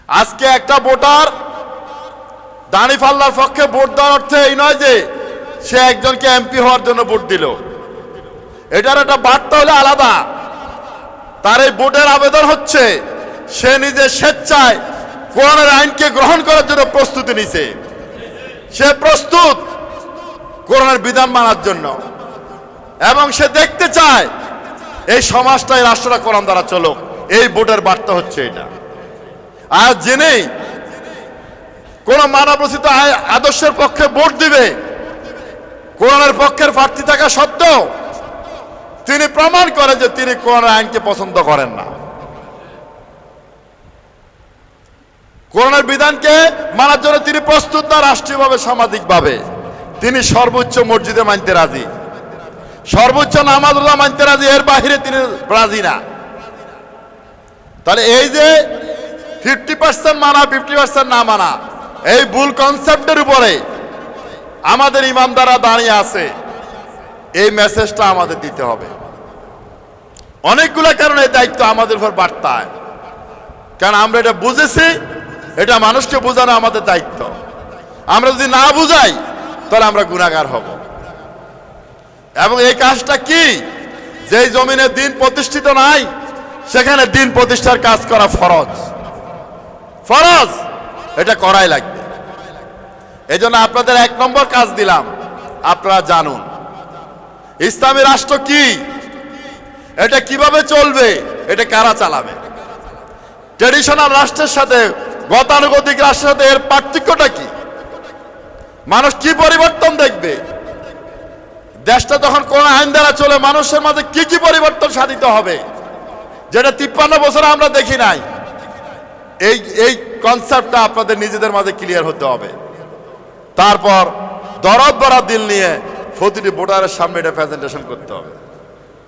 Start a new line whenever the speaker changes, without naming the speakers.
আজকে একটা ভোটার দানি ফাল্লার পক্ষে ভোট দেওয়ার অর্থে এই নয় যে সে একজনকে এমপি হওয়ার জন্য ভোট দিল। এটার একটা বার্তা হলে আলাদা। তার এই ভোটের আবেদন হচ্ছে সে নিজে স্বেচ্ছায় কোরআনের আইনকে গ্রহণ করার জন্য প্রস্তুতি নিছে। সে প্রস্তুত কোরআনের বিধান মানার জন্য, এবং সে দেখতে চায় এই সমাজটাই রাষ্ট্রটা কোরআন দ্বারা চলুক। এই ভোটের বার্তা হচ্ছে এটা। আর জেনেই কোন মানবরচিত আদর্শের পক্ষে ভোট দিবে, কোরআনের পক্ষের প্রার্থী থাকা সত্ত্বেও তিনি প্রমাণ করেন যে তিনি কোরআনের আইনকে পছন্দ করেন না, কোরআনের বিধানকে মানার জন্য তিনি প্রস্তুত না। রাষ্ট্রীয়ভাবে সামাজিকভাবে তিনি সর্বোচ্চ মসজিদে মানতে রাজি, সর্বোচ্চ নামাজ রোজা মানতে রাজি, এর বাহিরে তিনি রাজি না। তাহলে এই যে 50% মানা 50% না মানা, এই ভুল কনসেপ্টের উপরে আমাদের ইমামদাররা দাঁড়িয়ে আছে। এই মেসেজটা আমাদের দিতে হবে। অনেকগুলো কারণে দায়িত্ব আমাদের উপর বার্তায়, কারণ আমরা এটা বুঝেছি, এটা মানুষকে বোঝানো আমাদের দায়িত্ব। আমরা যদি না বুঝাই তাহলে আমরা গুনাহগার হব। এবং এই কাজটা কি, যেই জমিনে দিন প্রতিষ্ঠিত নাই সেখানে দিন প্রতিষ্ঠার কাজ করা ফরজ, ফরজ, এটা করাই লাগবে। এই জন্য আপনাদের 1 নম্বর কাজ দিলাম, আপনারা জানুন ইসলামী রাষ্ট্র কি, এটা কিভাবে চলবে, এটা কারা চালাবে। ট্রেডিশনাল রাষ্ট্রের সাথে গতানুগতিক রাষ্ট্রের সাথে এর পার্থক্যটা কি, মানুষ কি পরিবর্তন দেখবে, দেশটা যখন কোন আইন দ্বারা চলে মানুষের মাঝে কি কি পরিবর্তন সাধিত হবে, যেটা 53 বছর আমরা দেখি নাই। এই কনসেপ্টটা আপনাদের নিজেদের মাঝে ক্লিয়ার হতে হবে। তারপর দরদ ভরা দিল নিয়ে প্রতিটি ভোটারের সামনে এটা প্রেজেন্টেশন করতে হবে।